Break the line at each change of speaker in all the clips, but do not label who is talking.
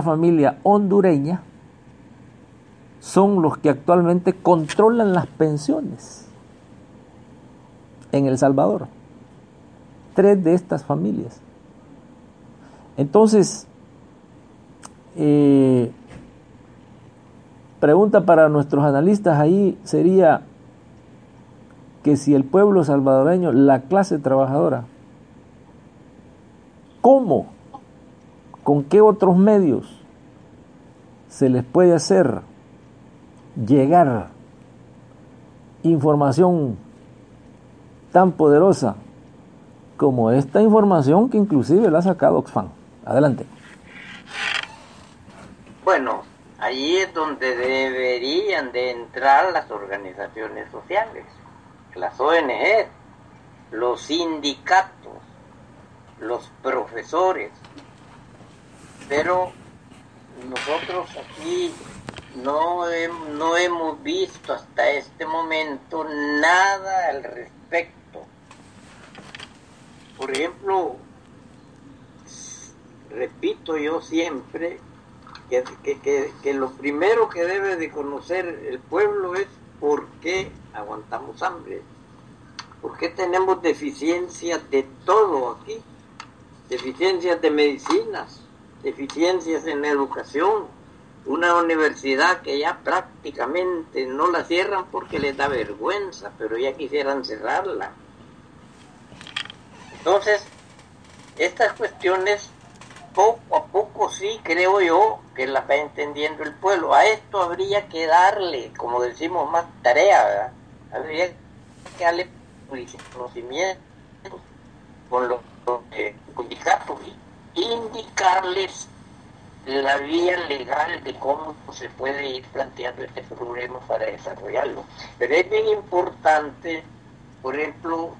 familia hondureña son los que actualmente controlan las pensiones en El Salvador. 3 de estas familias. Entonces, pregunta para nuestros analistas ahí sería que si el pueblo salvadoreño, la clase trabajadora, ¿cómo? ¿Con qué otros medios se les puede hacer llegar información tan poderosa como esta información que inclusive la ha sacado Oxfam? Adelante.
Bueno, ahí es donde deberían de entrar las organizaciones sociales, las ONG, los sindicatos, los profesores. Pero nosotros aquí no hemos visto hasta este momento nada al respecto. Por ejemplo, repito yo siempre que lo primero que debe de conocer el pueblo es por qué aguantamos hambre, por qué tenemos deficiencias de todo aquí, deficiencias de medicinas, deficiencias en educación, una universidad que ya prácticamente no la cierran porque les da vergüenza, pero ya quisieran cerrarla. Entonces, estas cuestiones poco a poco sí creo yo que las va entendiendo el pueblo. A esto habría que darle, como decimos, más tarea, ¿verdad? Habría que darle conocimiento con los sindicatos y indicarles la vía legal de cómo se puede ir planteando este problema para desarrollarlo. Pero es bien importante, por ejemplo,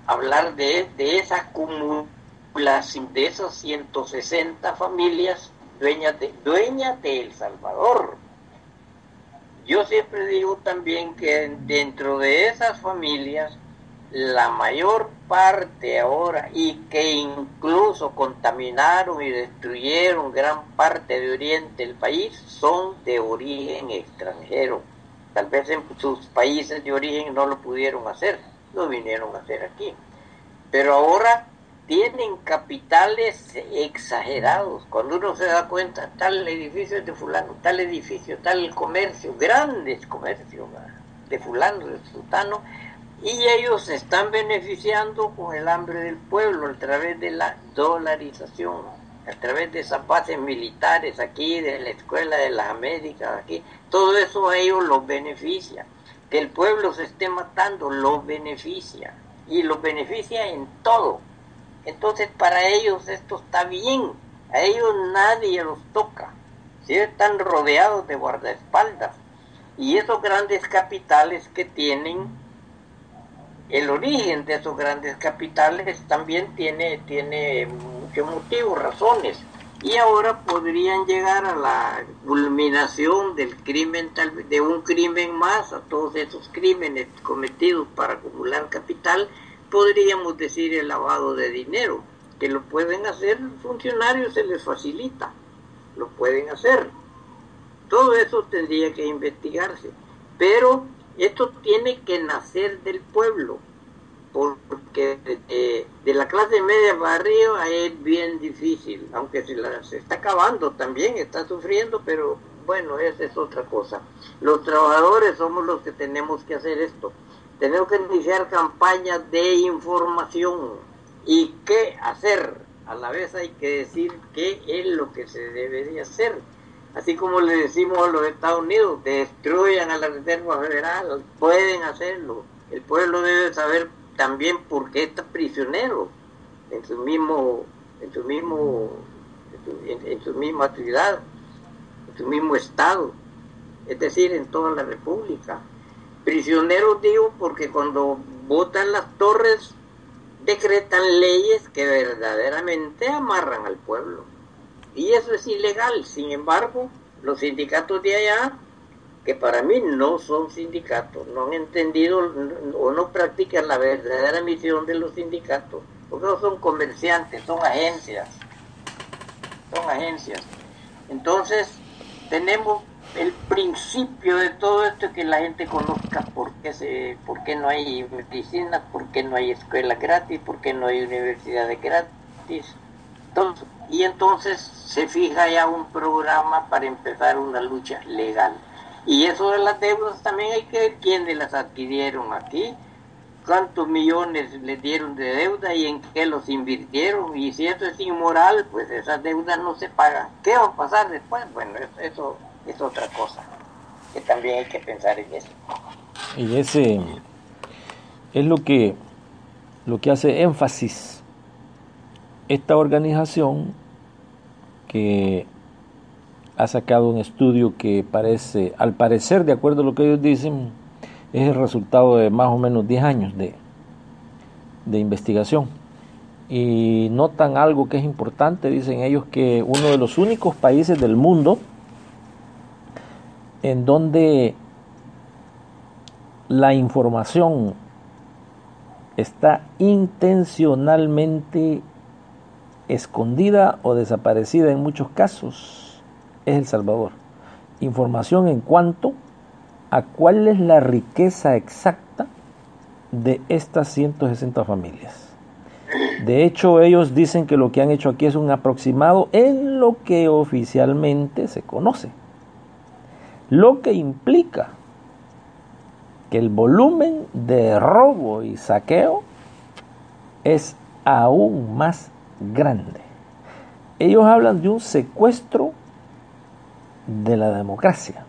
hablar de esa acumulación de esas 160 familias dueñas de El Salvador. Yo siempre digo también que dentro de esas familias, la mayor parte ahora, y que incluso contaminaron y destruyeron gran parte de oriente del país, son de origen extranjero. Tal vez en sus países de origen no lo pudieron hacer, lo vinieron a hacer aquí. Pero ahora tienen capitales exagerados. Cuando uno se da cuenta, tal edificio es de fulano, tal edificio, tal comercio, grandes comercios de fulano, de sultano, y ellos se están beneficiando con el hambre del pueblo a través de la dolarización, a través de esas bases militares aquí, de la Escuela de las Américas aquí. Todo eso a ellos los beneficia. Que el pueblo se esté matando los beneficia, y los beneficia en todo. Entonces para ellos esto está bien, a ellos nadie los toca, ¿sí? Están rodeados de guardaespaldas, y esos grandes capitales que tienen, el origen de esos grandes capitales también tiene muchos motivos, razones, y ahora podrían llegar a la culminación del crimen, de un crimen más, a todos esos crímenes cometidos para acumular capital. Podríamos decir el lavado de dinero, que lo pueden hacer funcionarios, se les facilita, lo pueden hacer. Todo eso tendría que investigarse, pero esto tiene que nacer del pueblo, porque de la clase media para arriba es bien difícil, aunque se está acabando también, está sufriendo, pero bueno, esa es otra cosa. Los trabajadores somos los que tenemos que hacer esto. Tenemos que iniciar campañas de información. ¿Y qué hacer? A la vez hay que decir qué es lo que se debería hacer. Así como le decimos a los Estados Unidos, destruyan a la Reserva Federal, pueden hacerlo. El pueblo debe saber también por qué está prisionero en su misma ciudad, en su mismo estado, es decir, en toda la República. Prisioneros digo porque cuando botan las torres decretan leyes que verdaderamente amarran al pueblo, y eso es ilegal. Sin embargo, los sindicatos de allá, que para mí no son sindicatos, no han entendido o no practican la verdadera misión de los sindicatos, porque no son comerciantes, son agencias. Entonces, tenemos el principio de todo esto, que la gente conozca por qué no hay medicina, por qué no hay escuela gratis, por qué no hay universidades gratis. Entonces se fija ya un programa para empezar una lucha legal. Y eso de las deudas también hay que ver quiénes las adquirieron aquí, cuántos millones les dieron de deuda y en qué los invirtieron. Y si eso es inmoral, pues esas deudas no se pagan. ¿Qué va a pasar después? Bueno, eso es otra cosa, que también hay que pensar en eso.
Y ese es lo que hace énfasis esta organización, que ha sacado un estudio que al parecer, de acuerdo a lo que ellos dicen, es el resultado de más o menos 10 años de investigación. Y notan algo que es importante, dicen ellos, que uno de los únicos países del mundo en donde la información está intencionalmente escondida o desaparecida en muchos casos, es El Salvador. Información en cuanto a cuál es la riqueza exacta de estas 160 familias. De hecho, ellos dicen que lo que han hecho aquí es un aproximado en lo que oficialmente se conoce, lo que implica que el volumen de robo y saqueo es aún más grande. Ellos hablan de un secuestro de la democracia,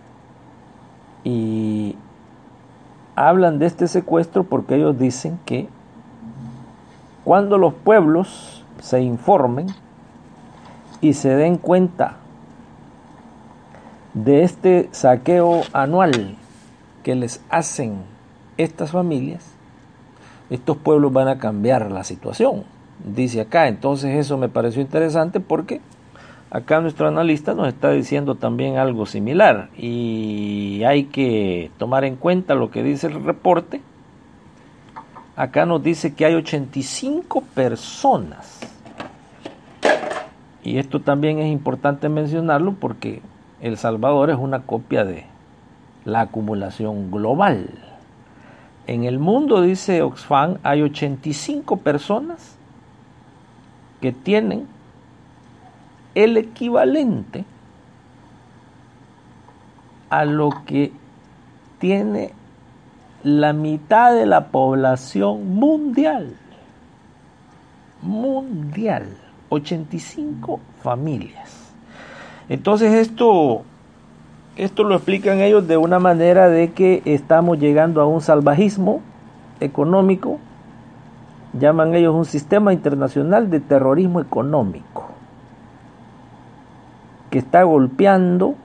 y hablan de este secuestro porque ellos dicen que cuando los pueblos se informen y se den cuenta de este saqueo anual que les hacen estas familias, estos pueblos van a cambiar la situación, dice acá. Entonces eso me pareció interesante, porque acá nuestro analista nos está diciendo también algo similar, y hay que tomar en cuenta lo que dice el reporte. Acá nos dice que hay 85 personas, y esto también es importante mencionarlo porque El Salvador es una copia de la acumulación global. En el mundo, dice Oxfam, hay 85 personas que tienen el equivalente a lo que tiene la mitad de la población mundial. 85 familias. Entonces esto lo explican ellos de una manera de que estamos llegando a un salvajismo económico. Llaman ellos un sistema internacional de terrorismo económico, que está golpeando,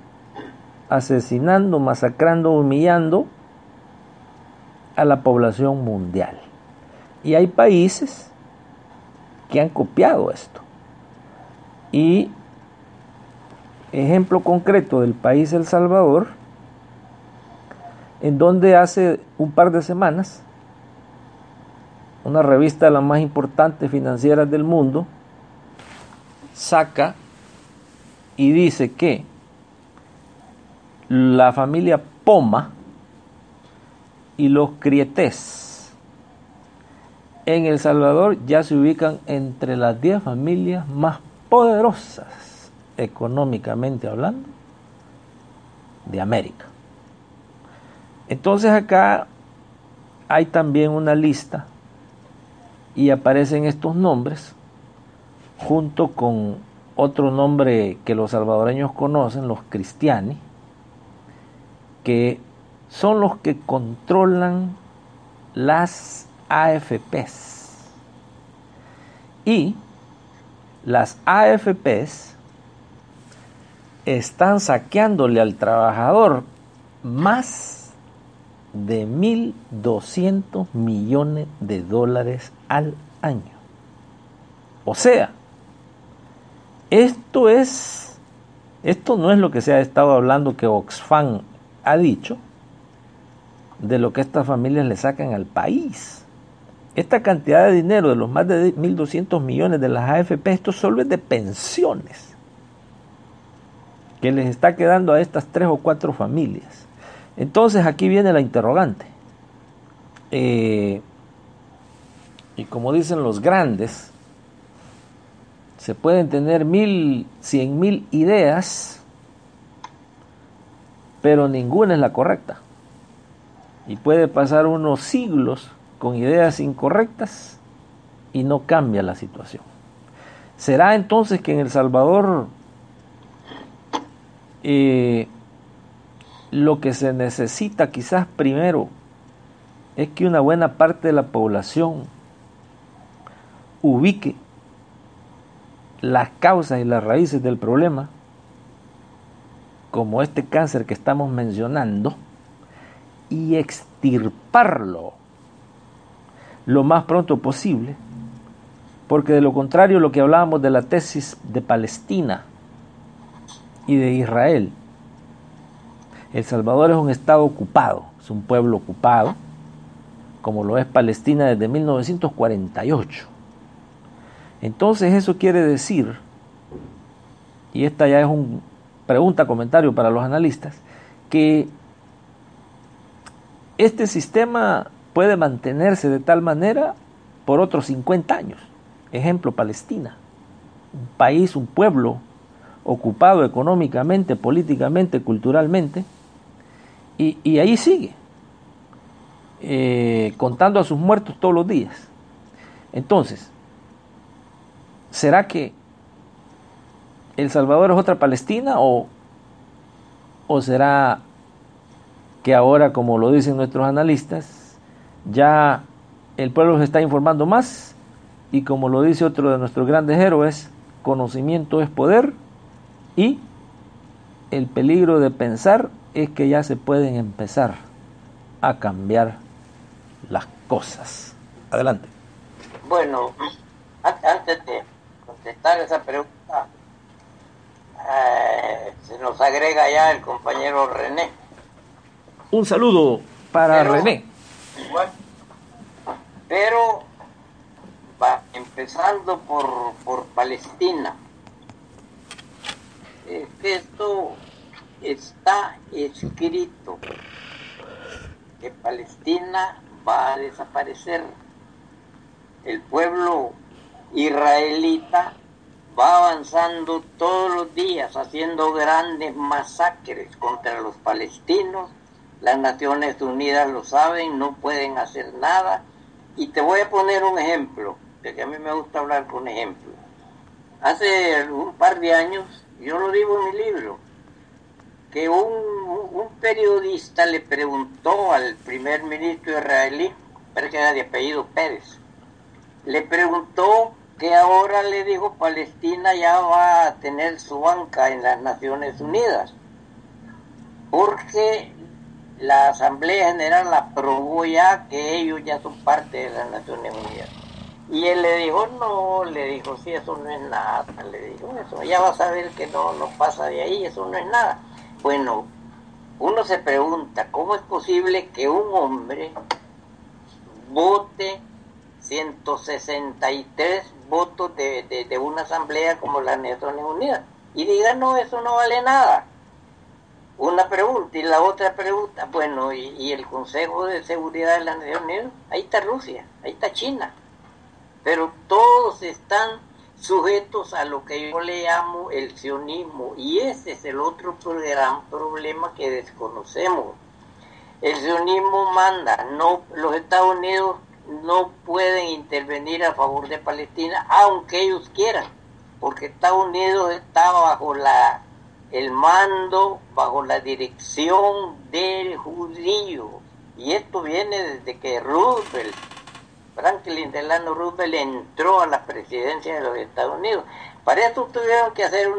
asesinando, masacrando, humillando a la población mundial. Y hay países que han copiado esto. Y ejemplo concreto del país El Salvador, en donde hace un par de semanas una revista de las más importantes financieras del mundo saca y dice que la familia Poma y los Crietés en El Salvador ya se ubican entre las 10 familias más poderosas económicamente hablando de América. Entonces acá hay también una lista y aparecen estos nombres junto con otro nombre que los salvadoreños conocen, los cristiani, que son los que controlan las AFPs. Y las AFPs están saqueándole al trabajador más de 1.200 millones de dólares al año. O sea, esto no es lo que se ha estado hablando, que Oxfam ha dicho, de lo que estas familias le sacan al país. Esta cantidad de dinero, de los más de 1.200 millones de las AFP, esto solo es de pensiones. que les está quedando a estas 3 o 4 familias. Entonces aquí viene la interrogante. Y como dicen los grandes, se pueden tener 1,000, 100,000 ideas, pero ninguna es la correcta. Y puede pasar unos siglos con ideas incorrectas y no cambia la situación. ¿Será entonces que en El Salvador lo que se necesita quizás primero es que una buena parte de la población ubique las causas y las raíces del problema, como este cáncer que estamos mencionando, y extirparlo lo más pronto posible? Porque de lo contrario, lo que hablábamos de la tesis de Palestina y de Israel, El Salvador es un estado ocupado, es un pueblo ocupado, como lo es Palestina desde 1948. Entonces eso quiere decir, y esta ya es una pregunta, comentario para los analistas, que este sistema puede mantenerse de tal manera por otros 50 años. Ejemplo, Palestina, un país, un pueblo ocupado económicamente, políticamente, culturalmente, y ahí sigue, contando a sus muertos todos los días. Entonces, ¿será que El Salvador es otra Palestina o será que ahora, como lo dicen nuestros analistas, ya el pueblo se está informando más y, como lo dice otro de nuestros grandes héroes, conocimiento es poder, y el peligro de pensar es que ya se pueden empezar a cambiar las cosas? Adelante.
Bueno, antes de contestar esa pregunta, se nos agrega ya el compañero René.
Un saludo para René.
Pero empezando por Palestina. Esto está escrito, que Palestina va a desaparecer. El pueblo israelita va avanzando todos los días, haciendo grandes masacres contra los palestinos. Las Naciones Unidas lo saben, no pueden hacer nada. Y te voy a poner un ejemplo, de que a mí me gusta hablar con ejemplos. Hace un par de años, yo lo digo en mi libro, que un periodista le preguntó al primer ministro israelí, pero que era de apellido Pérez, le preguntó que ahora, le dijo, Palestina ya va a tener su banca en las Naciones Unidas, porque la Asamblea General aprobó ya que ellos ya son parte de las Naciones Unidas. Y él le dijo, no, le dijo, sí, eso no es nada, le dijo, eso ya vas a ver que no pasa de ahí, eso no es nada. Bueno, uno se pregunta, ¿cómo es posible que un hombre vote 163 votos de una asamblea como las Naciones Unidas y diga, no, eso no vale nada? Una pregunta. Y la otra pregunta, bueno, y el Consejo de Seguridad de las Naciones Unidas, ahí está Rusia, ahí está China, pero todos están sujetos a lo que yo le llamo el sionismo, y ese es el otro gran problema que desconocemos. El sionismo manda, no, los Estados Unidos no pueden intervenir a favor de Palestina, aunque ellos quieran, porque Estados Unidos está bajo el mando, bajo la dirección del judío, y esto viene desde que Franklin Delano Roosevelt entró a la presidencia de los Estados Unidos. Para eso tuvieron que hacer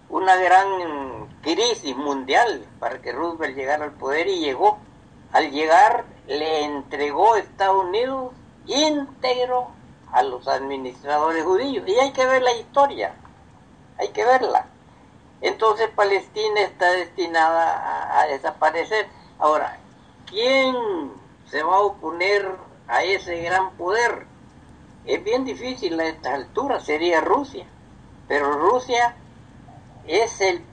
una gran crisis mundial para que Roosevelt llegara al poder, y llegó. Al llegar, le entregó Estados Unidos íntegro a los administradores judíos. Y hay que ver la historia, hay que verla. Entonces Palestina está destinada a desaparecer. Ahora, ¿quién se va a oponer a ese gran poder? Es bien difícil a estas alturas, sería Rusia. Pero Rusia es el